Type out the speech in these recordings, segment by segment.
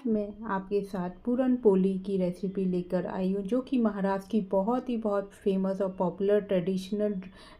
मैं आपके साथ पूरन पोली की रेसिपी लेकर आई हूँ, जो कि महाराष्ट्र की बहुत फेमस और पॉपुलर ट्रेडिशनल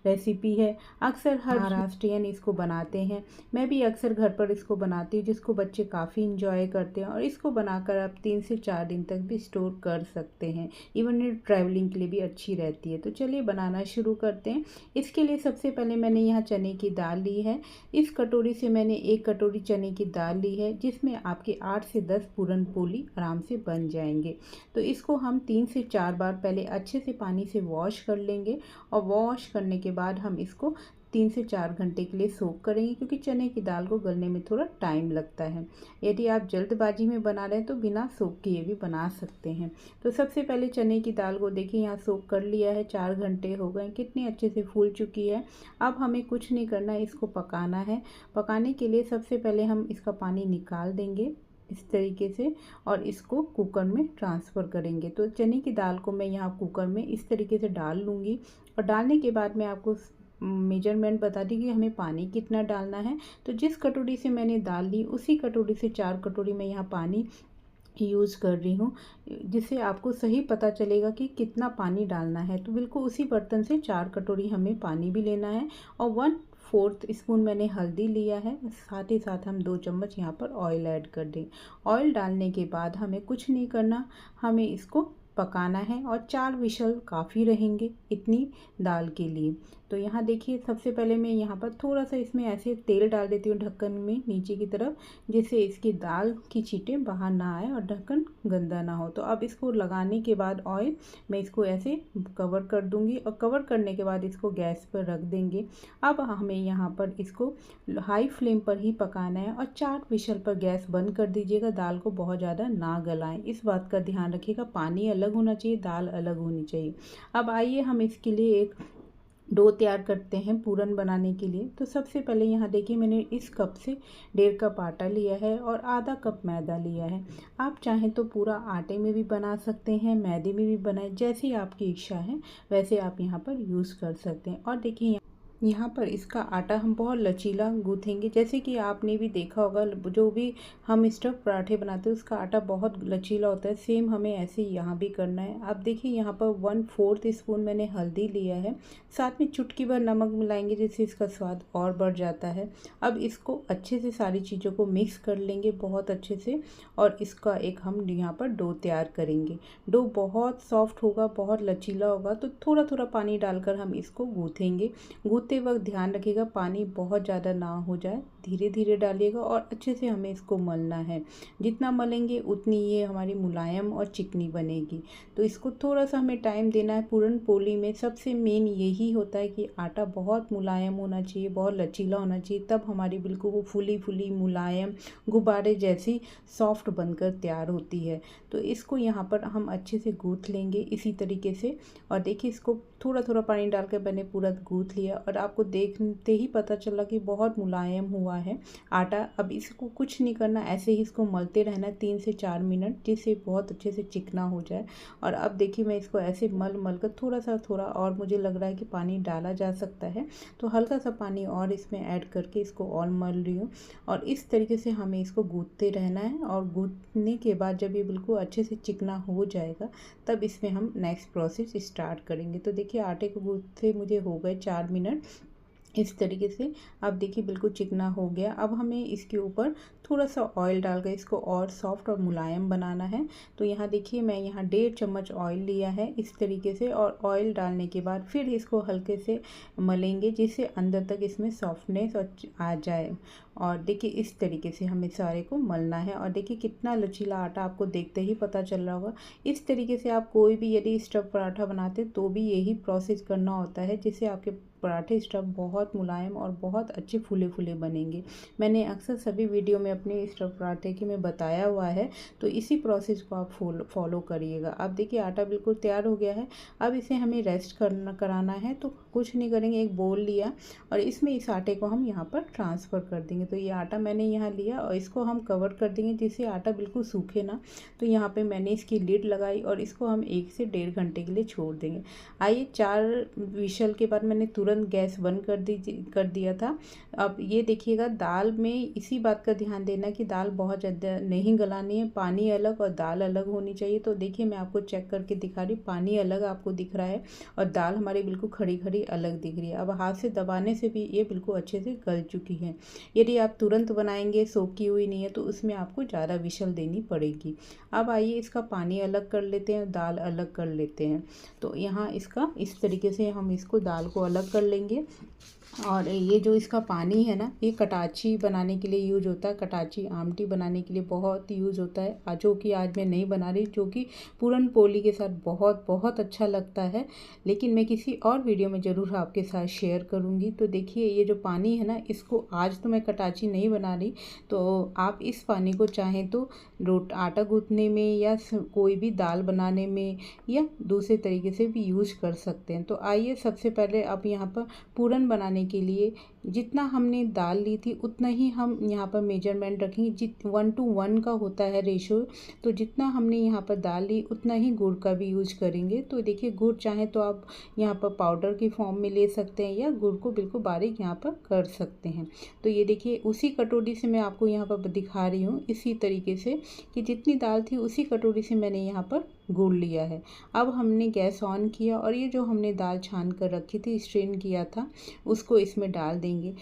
रेसिपी है। अक्सर हर महाराष्ट्रियन इसको बनाते हैं। मैं भी अक्सर घर पर इसको बनाती हूँ, जिसको बच्चे काफ़ी इंजॉय करते हैं और इसको बनाकर आप 3 से 4 दिन तक भी स्टोर कर सकते हैं। इवन ये ट्रैवलिंग के लिए भी अच्छी रहती है। तो चलिए बनाना शुरू करते हैं। इसके लिए सबसे पहले मैंने यहाँ चने की दाल ली है। इस कटोरी से मैंने 1 कटोरी चने की दाल ली है, जिसमें आपके 8 से 10 पूरन पोली आराम से बन जाएंगे। तो इसको हम 3 से 4 बार पहले अच्छे से पानी से वॉश कर लेंगे और वॉश करने के बाद हम इसको 3 से 4 घंटे के लिए सोक करेंगे, क्योंकि चने की दाल को गलने में थोड़ा टाइम लगता है। यदि आप जल्दबाजी में बना रहे हैं तो बिना सोक किए भी बना सकते हैं। तो सबसे पहले चने की दाल को देखिए यहाँ सोक कर लिया है, 4 घंटे हो गए, कितनी अच्छे से फूल चुकी है। अब हमें कुछ नहीं करना है, इसको पकाना है। पकाने के लिए सबसे पहले हम इसका पानी निकाल देंगे इस तरीके से और इसको कुकर में ट्रांसफ़र करेंगे। तो चने की दाल को मैं यहाँ कुकर में इस तरीके से डाल लूँगी और डालने के बाद मैं आपको मेजरमेंट बता दी कि हमें पानी कितना डालना है। तो जिस कटोरी से मैंने दाल ली उसी कटोरी से 4 कटोरी मैं यहाँ पानी यूज़ कर रही हूँ, जिससे आपको सही पता चलेगा कि कितना पानी डालना है। तो बिल्कुल उसी बर्तन से 4 कटोरी हमें पानी भी लेना है और 1/4 स्पून मैंने हल्दी लिया है। साथ ही साथ हम 2 चम्मच यहाँ पर ऑयल ऐड कर दें। ऑयल डालने के बाद हमें कुछ नहीं करना, हमें इसको पकाना है और 4 विशल काफ़ी रहेंगे इतनी दाल के लिए। तो यहाँ देखिए सबसे पहले मैं यहाँ पर थोड़ा सा इसमें ऐसे तेल डाल देती हूँ ढक्कन में नीचे की तरफ, जिससे इसकी दाल की छींटें बाहर ना आए और ढक्कन गंदा ना हो। तो अब इसको लगाने के बाद ऑयल मैं इसको ऐसे कवर कर दूँगी और कवर करने के बाद इसको गैस पर रख देंगे। अब हमें यहाँ पर इसको हाई फ्लेम पर ही पकाना है और 4 विशल पर गैस बंद कर दीजिएगा। दाल को बहुत ज़्यादा ना गलाएं, इस बात का ध्यान रखिएगा। पानी अलग होना चाहिए, दाल अलग होनी चाहिए। अब आइए हम इसके लिए एक डो तैयार करते हैं पूरन बनाने के लिए। तो सबसे पहले यहाँ देखिए मैंने इस कप से 1.5 कप आटा लिया है और आधा कप मैदा लिया है। आप चाहें तो पूरा आटे में भी बना सकते हैं, मैदे में भी बनाएं, जैसी आपकी इच्छा है वैसे आप यहाँ पर यूज़ कर सकते हैं। और देखिए यहाँ पर इसका आटा हम बहुत लचीला गूँथेंगे, जैसे कि आपने भी देखा होगा जो भी हम स्टफ़ पराठे बनाते हैं उसका आटा बहुत लचीला होता है। सेम हमें ऐसे ही यहाँ भी करना है। अब देखिए यहाँ पर 1/4 स्पून मैंने हल्दी लिया है, साथ में चुटकी भर नमक मिलाएंगे, जिससे इसका स्वाद और बढ़ जाता है। अब इसको अच्छे से सारी चीज़ों को मिक्स कर लेंगे बहुत अच्छे से और इसका एक हम यहाँ पर डो तैयार करेंगे। डो बहुत सॉफ्ट होगा, बहुत लचीला होगा, तो थोड़ा थोड़ा पानी डालकर हम इसको गूँथेंगे। गूँथते वक्त ध्यान रखिएगा पानी बहुत ज़्यादा ना हो जाए, धीरे धीरे डालिएगा और अच्छे से हमें इसको मलना है। जितना मलेंगे उतनी ये हमारी मुलायम और चिकनी बनेगी। तो इसको थोड़ा सा हमें टाइम देना है। पूरन पोली में सबसे मेन यही होता है कि आटा बहुत मुलायम होना चाहिए, बहुत लचीला होना चाहिए, तब हमारी बिल्कुल वो फूली फूली मुलायम गुब्बारे जैसी सॉफ्ट बनकर तैयार होती है। तो इसको यहाँ पर हम अच्छे से गूँथ लेंगे इसी तरीके से। और देखिए इसको थोड़ा थोड़ा पानी डालकर मैंने पूरा गूँथ लिया और आपको देखते ही पता चला कि बहुत मुलायम हुआ है आटा। अब इसको कुछ नहीं करना, ऐसे ही इसको मलते रहना 3 से 4 मिनट, जिससे बहुत अच्छे से चिकना हो जाए। और अब देखिए मैं इसको ऐसे मल कर थोड़ा और मुझे लग रहा है कि पानी डाला जा सकता है, तो हल्का सा पानी और इसमें ऐड करके इसको और मल रही हूँ। और इस तरीके से हमें इसको गूँथते रहना है और गूँथने के बाद जब ये बिल्कुल अच्छे से चिकना हो जाएगा तब इसमें हम नेक्स्ट प्रोसेस स्टार्ट करेंगे। तो देखिए आटे को गूँथते मुझे हो गए 4 मिनट इस तरीके से। अब देखिए बिल्कुल चिकना हो गया। अब हमें इसके ऊपर थोड़ा सा ऑयल डालकर इसको और सॉफ्ट और मुलायम बनाना है। तो यहाँ देखिए मैं यहाँ 1.5 चम्मच ऑयल लिया है इस तरीके से, और ऑयल डालने के बाद फिर इसको हल्के से मलेंगे, जिससे अंदर तक इसमें सॉफ्टनेस और आ जाए। और देखिए इस तरीके से हमें सारे को मलना है। और देखिए कितना लचीला आटा आपको देखते ही पता चल रहा होगा। इस तरीके से आप कोई भी यदि स्टफ़ पराठा बनाते तो भी यही प्रोसेस करना होता है, जिससे आपके पराठे स्टफ़ बहुत मुलायम और बहुत अच्छे फूले फूले बनेंगे। मैंने अक्सर सभी वीडियो में अपने स्टफ़ पराठे की में बताया हुआ है, तो इसी प्रोसेस को आप फॉलो करिएगा। अब देखिए आटा बिल्कुल तैयार हो गया है। अब इसे हमें रेस्ट कराना है, तो कुछ नहीं करेंगे, एक बोल लिया और इसमें इस आटे को हम यहाँ पर ट्रांसफ़र कर देंगे। तो ये आटा मैंने यहाँ लिया और इसको हम कवर कर देंगे जिससे आटा बिल्कुल सूखे ना। तो यहाँ पे मैंने इसकी लिड लगाई और इसको हम 1 से 1.5 घंटे के लिए छोड़ देंगे। आइए 4 विशल के बाद मैंने तुरंत गैस बंद कर दिया था। अब ये देखिएगा, दाल में इसी बात का ध्यान देना कि दाल बहुत ज़्यादा नहीं गलानी है, पानी अलग और दाल अलग होनी चाहिए। तो देखिए मैं आपको चेक करके दिखा रही हूँ, पानी अलग आपको दिख रहा है और दाल हमारी बिल्कुल खड़ी खड़ी अलग दिख रही है। अब हाथ से दबाने से भी ये बिल्कुल अच्छे से गल चुकी है। यदि आप तुरंत बनाएंगे, सोखी हुई नहीं है, तो उसमें आपको ज़्यादा विशल देनी पड़ेगी। अब आइए इसका पानी अलग कर लेते हैं, दाल अलग कर लेते हैं। तो यहाँ इसका इस तरीके से हम इसको दाल को अलग कर लेंगे। और ये जो इसका पानी है ना, ये कटाची बनाने के लिए यूज होता है, कटाची आमटी बनाने के लिए बहुत यूज़ होता है, जो कि आज मैं नहीं बना रही, जो कि पूरन पोली के साथ बहुत बहुत अच्छा लगता है। लेकिन मैं किसी और वीडियो में ज़रूर आपके साथ शेयर करूँगी। तो देखिए ये जो पानी है ना, इसको आज तो मैं कटाची नहीं बना रही, तो आप इस पानी को चाहें तो आटा गूँथने में या कोई भी दाल बनाने में या दूसरे तरीके से भी यूज कर सकते हैं। तो आइए सबसे पहले आप यहाँ पर पूरन बनाने के लिए जितना हमने दाल ली थी उतना ही हम यहाँ पर मेजरमेंट रखेंगे। 1:1 का होता है रेशो। तो जितना हमने यहाँ पर दाल ली उतना ही गुड़ का भी यूज करेंगे। तो देखिए गुड़ चाहे तो आप यहाँ पर पाउडर की फॉर्म में ले सकते हैं या गुड़ को बिल्कुल बारीक यहाँ पर कर सकते हैं। तो ये देखिए उसी कटोरी से मैं आपको यहाँ पर दिखा रही हूँ, इसी तरीके से कि जितनी दाल थी उसी कटोरी से मैंने यहाँ पर गुड़ लिया है। अब हमने गैस ऑन किया और ये जो हमने दाल छान कर रखी थी, स्ट्रेन किया था, उसको इसमें डाल देंगे।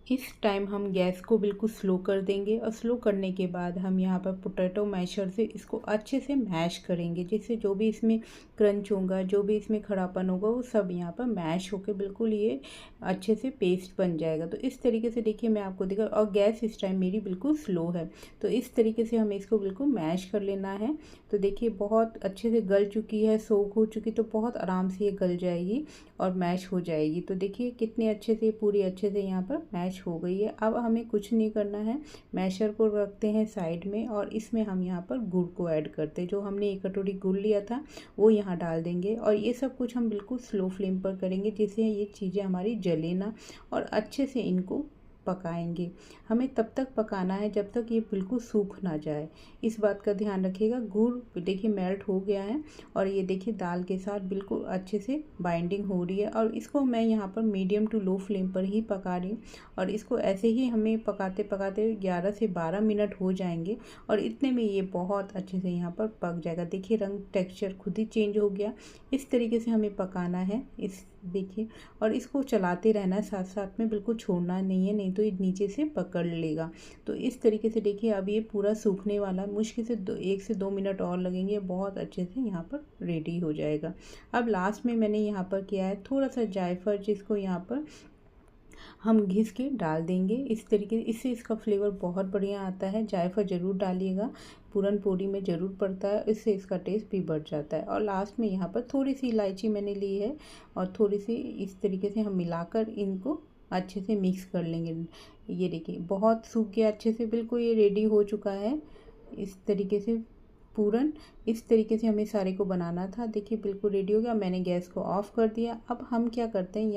इस टाइम हम गैस को बिल्कुल स्लो कर देंगे और स्लो करने के बाद हम यहाँ पर पोटैटो मैशर से इसको अच्छे से मैश करेंगे, जिससे जो भी इसमें क्रंच होगा, जो भी इसमें खड़ापन होगा, वो सब यहाँ पर मैश होकर बिल्कुल ये अच्छे से पेस्ट बन जाएगा। तो इस तरीके से देखिए मैं आपको दिखा, और गैस इस टाइम मेरी बिल्कुल स्लो है। तो इस तरीके से हमें इसको बिल्कुल मैश कर लेना है। तो देखिए बहुत अच्छे से गल चुकी है, सोख हो चुकी, तो बहुत आराम से ये गल जाएगी और मैश हो जाएगी। तो देखिए कितने अच्छे से पूरी अच्छे से यहाँ पर मैश हो गई है। अब हमें कुछ नहीं करना है, मैशर को रखते हैं साइड में और इसमें हम यहाँ पर गुड़ को ऐड करते हैं। जो हमने 1 कटोरी गुड़ लिया था वो यहाँ डाल देंगे और ये सब कुछ हम बिल्कुल स्लो फ्लेम पर करेंगे, जिससे ये चीज़ें हमारी जले ना, और अच्छे से इनको पकाएंगे। हमें तब तक पकाना है जब तक ये बिल्कुल सूख ना जाए, इस बात का ध्यान रखिएगा। गुड़ देखिए मेल्ट हो गया है और ये देखिए दाल के साथ बिल्कुल अच्छे से बाइंडिंग हो रही है। और इसको मैं यहाँ पर मीडियम टू लो फ्लेम पर ही पका रही हूँ और इसको ऐसे ही हमें पकाते पकाते 11 से 12 मिनट हो जाएंगे और इतने में ये बहुत अच्छे से यहाँ पर पक जाएगा। देखिए रंग टेक्सचर खुद ही चेंज हो गया। इस तरीके से हमें पकाना है, इस देखिए, और इसको चलाते रहना है साथ साथ में, बिल्कुल छोड़ना नहीं है, नहीं तो ये नीचे से पकड़ लेगा। तो इस तरीके से देखिए अब ये पूरा सूखने वाला, मुश्किल से 1 से 2 मिनट और लगेंगे, बहुत अच्छे से यहाँ पर रेडी हो जाएगा। अब लास्ट में मैंने यहाँ पर किया है थोड़ा सा जायफल, जिसको यहाँ पर हम घिस के डाल देंगे इस तरीके, इससे इसका फ्लेवर बहुत बढ़िया आता है। जायफल ज़रूर डालिएगा, पूरन पोली में ज़रूर पड़ता है, इससे इसका टेस्ट भी बढ़ जाता है। और लास्ट में यहाँ पर थोड़ी सी इलायची मैंने ली है और थोड़ी सी इस तरीके से हम मिलाकर इनको अच्छे से मिक्स कर लेंगे। ये देखिए बहुत सूख गया अच्छे से, बिल्कुल ये रेडी हो चुका है। इस तरीके से पूरन, इस तरीके से हमें सारे को बनाना था। देखिए बिल्कुल रेडी हो गया, मैंने गैस को ऑफ कर दिया। अब हम क्या करते हैं,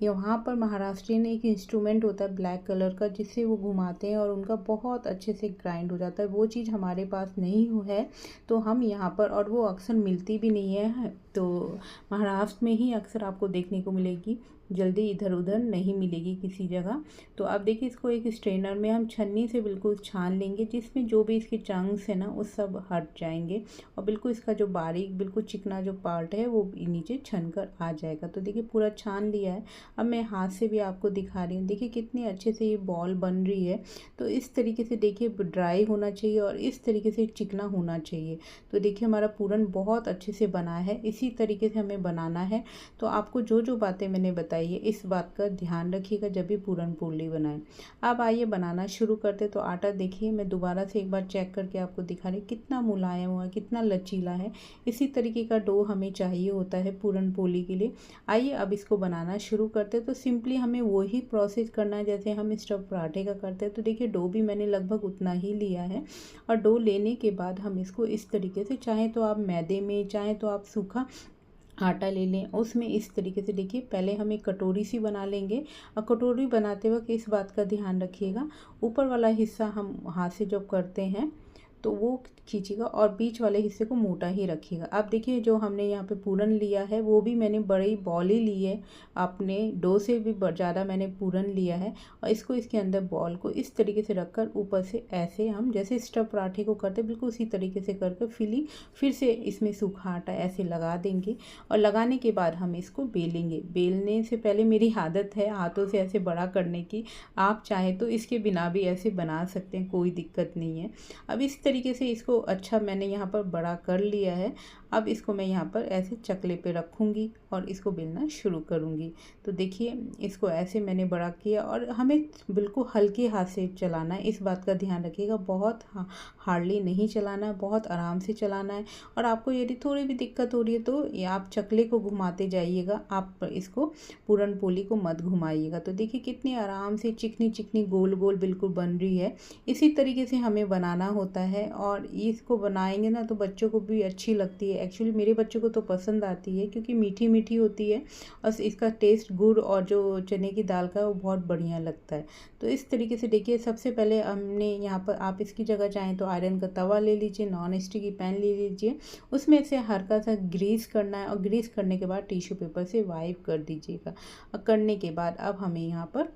यहाँ पर महाराष्ट्रियन एक इंस्ट्रूमेंट होता है ब्लैक कलर का, जिससे वो घुमाते हैं और उनका बहुत अच्छे से ग्राइंड हो जाता है। वो चीज़ हमारे पास नहीं है, तो हम यहाँ पर, और वो अक्सर मिलती भी नहीं है, तो महाराष्ट्र में ही अक्सर आपको देखने को मिलेगी, जल्दी इधर उधर नहीं मिलेगी किसी जगह। तो अब देखिए इसको एक स्ट्रेनर में हम छन्नी से बिल्कुल छान लेंगे, जिसमें जो भी इसके चंक्स है ना वो सब हट जाएंगे और बिल्कुल इसका जो बारीक बिल्कुल चिकना जो पार्ट है वो नीचे छन कर आ जाएगा। तो देखिए पूरा छान लिया है। अब मैं हाथ से भी आपको दिखा रही हूँ, देखिए कितने अच्छे से ये बॉल बन रही है। तो इस तरीके से देखिए ड्राई होना चाहिए और इस तरीके से चिकना होना चाहिए। तो देखिए हमारा पूरन बहुत अच्छे से बना है, इसी तरीके से हमें बनाना है। तो आपको जो जो बातें मैंने बताई है इस बात का ध्यान रखिएगा जब भी पूरन पोली बनाएं। अब आइए बनाना शुरू करते। तो आटा देखिए मैं दोबारा से एक बार चेक करके आपको दिखा रही, कितना मुलायम हुआ, कितना लचीला है। इसी तरीके का डो हमें चाहिए होता है पूरन पोली के लिए। आइए अब इसको बनाना शुरू करते। तो सिंपली हमें वही प्रोसेस करना है जैसे हम स्टफ पराठे का करते हैं। तो देखिए डो भी मैंने लगभग उतना ही लिया है और डो लेने के बाद हम इसको इस तरीके से, चाहे तो आप मैदे में, चाहे तो आप सूखा आटा ले लें। उसमें इस तरीके से देखिए पहले हम एक कटोरी सी बना लेंगे और कटोरी बनाते वक्त इस बात का ध्यान रखिएगा, ऊपर वाला हिस्सा हम हाथ से जब करते हैं तो वो खींचिएगा और बीच वाले हिस्से को मोटा ही रखिएगा। अब देखिए जो हमने यहाँ पे पूरन लिया है वो भी मैंने बड़ी बॉल ही ली है, अपने डो से भी ज़्यादा मैंने पूरन लिया है और इसको इसके अंदर बॉल को इस तरीके से रखकर ऊपर से ऐसे हम जैसे स्टफ पराठे को करते बिल्कुल उसी तरीके से करके फिलिंग फिर से इसमें सूखा आटा ऐसे लगा देंगे और लगाने के बाद हम इसको बेलेंगे। बेलने से पहले मेरी आदत है हाथों से ऐसे बड़ा करने की, आप चाहें तो इसके बिना भी ऐसे बना सकते हैं, कोई दिक्कत नहीं है। अब इस तरीके से इसको अच्छा मैंने यहाँ पर बड़ा कर लिया है। अब इसको मैं यहाँ पर ऐसे चकले पे रखूँगी और इसको बेलना शुरू करूँगी। तो देखिए इसको ऐसे मैंने बड़ा किया और हमें बिल्कुल हल्के हाथ से चलाना है, इस बात का ध्यान रखिएगा। बहुत हार्डली नहीं चलाना है, बहुत आराम से चलाना है। और आपको यदि थोड़ी भी दिक्कत हो रही है तो ये आप चकले को घुमाते जाइएगा, आप इसको पूरन पोली को मत घुमाइएगा। तो देखिए कितनी आराम से चिकनी चिकनी गोल गोल बिल्कुल बन रही है। इसी तरीके से हमें बनाना होता है और इसको बनाएंगे ना तो बच्चों को भी अच्छी लगती है। एक्चुअली मेरे बच्चों को तो पसंद आती है क्योंकि मीठी मीठी होती है और इसका टेस्ट गुड़ और जो चने की दाल का है वो बहुत बढ़िया लगता है। तो इस तरीके से देखिए सबसे पहले हमने यहाँ पर, आप इसकी जगह चाहें तो आयरन का तवा ले लीजिए, नॉन स्टिक की पैन ले लीजिए, उसमें से हल्का सा ग्रीस करना है और ग्रीस करने के बाद टिश्यू पेपर से वाइप कर दीजिएगा। और करने के बाद अब हमें यहाँ पर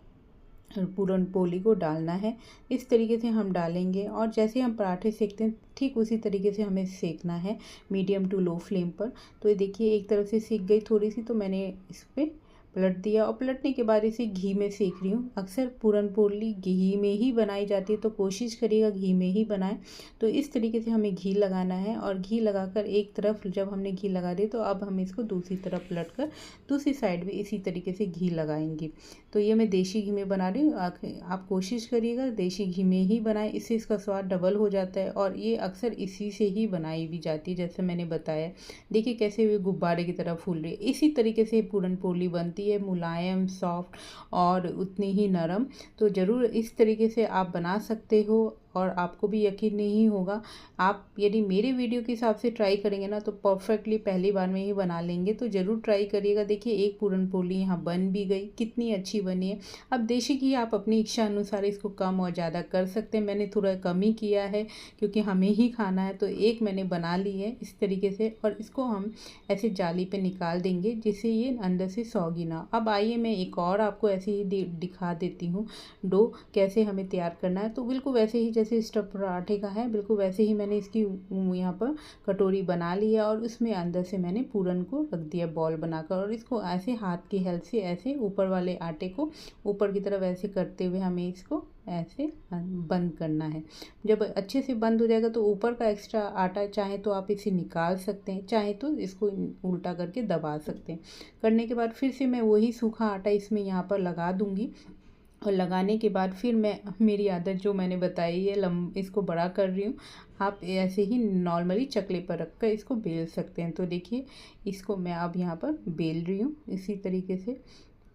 पूरन पोली को डालना है। इस तरीके से हम डालेंगे और जैसे हम पराठे सेकते हैं ठीक उसी तरीके से हमें सेकना है, मीडियम टू लो फ्लेम पर। तो ये देखिए एक तरफ से सेक गई थोड़ी सी तो मैंने इस पर पलट दिया और पलटने के बाद इसे घी में सेक रही हूँ। अक्सर पूरन पोली घी में ही बनाई जाती है तो कोशिश करिएगा घी में ही बनाएं। तो इस तरीके से हमें घी लगाना है और घी लगाकर एक तरफ जब हमने घी लगा दिया तो अब हम इसको दूसरी तरफ पलट कर दूसरी साइड भी इसी तरीके से घी लगाएंगे। तो ये मैं देसी घी में बना रही हूँ, आप कोशिश करिएगा देसी घी में ही बनाएं, इससे इसका स्वाद डबल हो जाता है और ये अक्सर इसी से ही बनाई भी जाती है जैसे मैंने बताया। देखिए कैसे वे गुब्बारे की तरह फूल रही है। इसी तरीके से पूरन पोली बनती है, मुलायम सॉफ्ट और उतनी ही नरम। तो ज़रूर इस तरीके से आप बना सकते हो और आपको भी यकीन नहीं होगा। आप यदि मेरे वीडियो के हिसाब से ट्राई करेंगे ना तो परफेक्टली पहली बार में ही बना लेंगे। तो ज़रूर ट्राई करिएगा। देखिए एक पूरन पोली यहाँ बन भी गई, कितनी अच्छी बनी है। अब देसी घी आप अपनी इच्छा अनुसार इसको कम और ज़्यादा कर सकते हैं, मैंने थोड़ा कम ही किया है क्योंकि हमें ही खाना है। तो एक मैंने बना ली है इस तरीके से और इसको हम ऐसे जाली पे निकाल देंगे जिससे ये अंदर से सौगी ना। अब आइए मैं एक और आपको ऐसे ही दिखा देती हूँ डो कैसे हमें तैयार करना है। तो बिल्कुल वैसे ही जैसे स्टफ पराठे का है बिल्कुल वैसे ही मैंने इसकी यहाँ पर कटोरी बना ली है और उसमें अंदर से मैंने पूरन को रख दिया बॉल बनाकर और इसको ऐसे हाथ की हेल्प से ऐसे ऊपर वाले आटे को ऊपर की तरफ ऐसे करते हुए हमें इसको ऐसे बंद करना है। जब अच्छे से बंद हो जाएगा तो ऊपर का एक्स्ट्रा आटा चाहे तो आप इसे निकाल सकते हैं, चाहे तो इसको उल्टा करके दबा सकते हैं। करने के बाद फिर से मैं वही सूखा आटा इसमें यहाँ पर लगा दूँगी और लगाने के बाद फिर मैं मेरी आदत जो मैंने बताई है इसको बड़ा कर रही हूँ। आप ऐसे ही नॉर्मली चकले पर रख कर इसको बेल सकते हैं। तो देखिए इसको मैं अब यहाँ पर बेल रही हूँ इसी तरीके से।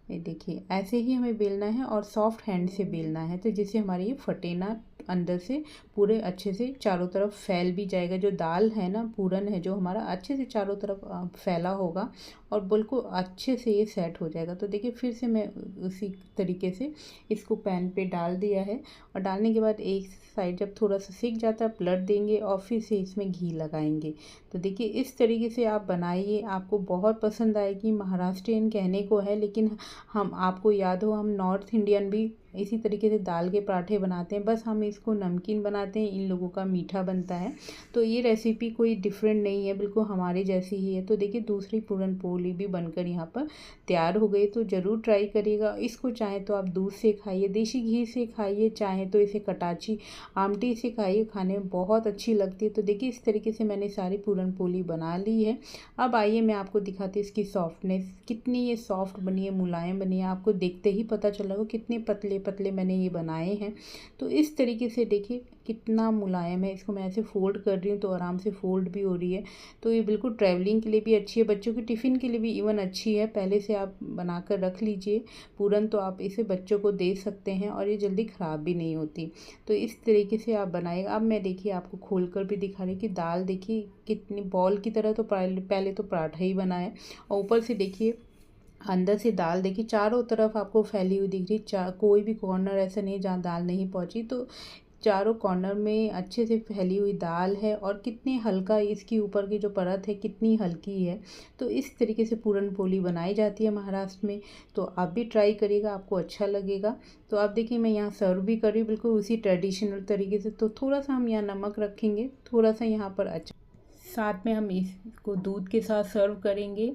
ये देखिए ऐसे ही हमें बेलना है और सॉफ्ट हैंड से बेलना है तो जिससे हमारी ये फटे ना, अंदर से पूरे अच्छे से चारों तरफ फैल भी जाएगा। जो दाल है ना, पूरन है जो हमारा अच्छे से चारों तरफ फैला होगा और बिल्कुल अच्छे से ये सेट हो जाएगा। तो देखिए फिर से मैं उसी तरीके से इसको पैन पे डाल दिया है और डालने के बाद एक साइड जब थोड़ा सा सिक जाता है पलट देंगे और फिर से इसमें घी लगाएंगे। तो देखिए इस तरीके से आप बनाइए, आपको बहुत पसंद आएगी। महाराष्ट्रियन कहने को है लेकिन हम, आपको याद हो, हम नॉर्थ इंडियन भी इसी तरीके से दाल के पराठे बनाते हैं, बस हम इसको नमकीन बनाते हैं, इन लोगों का मीठा बनता है। तो ये रेसिपी कोई डिफरेंट नहीं है, बिल्कुल हमारे जैसी ही है। तो देखिए दूसरी पूरन पोली भी बनकर यहाँ पर तैयार हो गई। तो ज़रूर ट्राई करिएगा। इसको चाहे तो आप दूध से खाइए, देसी घी से खाइए, चाहे तो इसे कटाची आमटी से खाइए, खाने में बहुत अच्छी लगती है। तो देखिए इस तरीके से मैंने सारी पूरन पोली बना ली है। अब आइए मैं आपको दिखाती हूँ इसकी सॉफ्टनेस, कितनी ये सॉफ्ट बनी है, मुलायम बनी है। आपको देखते ही पता चल रहा होगा कितने पतले पतले मैंने ये बनाए हैं। तो इस तरीके से देखिए कितना मुलायम है। इसको मैं ऐसे फ़ोल्ड कर रही हूँ तो आराम से फ़ोल्ड भी हो रही है। तो ये बिल्कुल ट्रैवलिंग के लिए भी अच्छी है, बच्चों के टिफ़िन के लिए भी इवन अच्छी है। पहले से आप बना कर रख लीजिए पूरन, तो आप इसे बच्चों को दे सकते हैं और ये जल्दी ख़राब भी नहीं होती। तो इस तरीके से आप बनाइएगा। अब मैं देखिए आपको खोल कर भी दिखा रही कि दाल देखिए कितनी बॉल की तरह, तो पहले तो पराठा ही बना है और ऊपर से देखिए अंदर से दाल देखिए चारों तरफ आपको फैली हुई दिख रही। कोई भी कॉर्नर ऐसा नहीं जहाँ दाल नहीं पहुँची। तो चारों कॉर्नर में अच्छे से फैली हुई दाल है और कितनी हल्का इसकी ऊपर की जो परत है कितनी हल्की है। तो इस तरीके से पूरन पोली बनाई जाती है महाराष्ट्र में। तो आप भी ट्राई करिएगा, आपको अच्छा लगेगा। तो आप देखिए मैं यहाँ सर्व भी कर रही हूँ बिल्कुल उसी ट्रेडिशनल तरीके से। तो थोड़ा सा हम यहाँ नमक रखेंगे, थोड़ा सा यहाँ पर अच्छा, साथ में हम इसको दूध के साथ सर्व करेंगे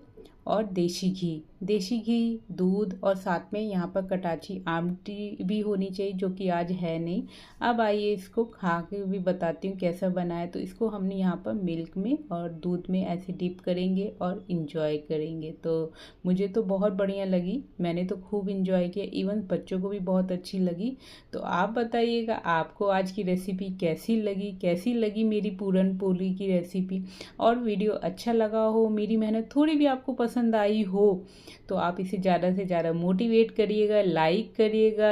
और देसी घी, दूध और साथ में यहाँ पर कटाची आमटी भी होनी चाहिए, जो कि आज है नहीं। अब आइए इसको खा के भी बताती हूँ कैसा बना है। तो इसको हमने यहाँ पर मिल्क में और दूध में ऐसे डिप करेंगे और इन्जॉय करेंगे। तो मुझे तो बहुत बढ़िया लगी, मैंने तो खूब इन्जॉय किया, इवन बच्चों को भी बहुत अच्छी लगी। तो आप बताइएगा आपको आज की रेसिपी कैसी लगी मेरी पूरन पोली की रेसिपी। और वीडियो अच्छा लगा हो, मेरी मेहनत थोड़ी भी आपको पसंद आई हो, तो आप इसे ज़्यादा से ज़्यादा मोटिवेट करिएगा, लाइक करिएगा।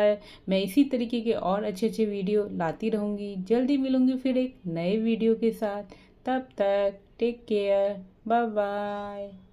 मैं इसी तरीके के और अच्छे अच्छे वीडियो लाती रहूँगी। जल्दी मिलूँगी फिर एक नए वीडियो के साथ। तब तक टेक केयर, बाय बाय।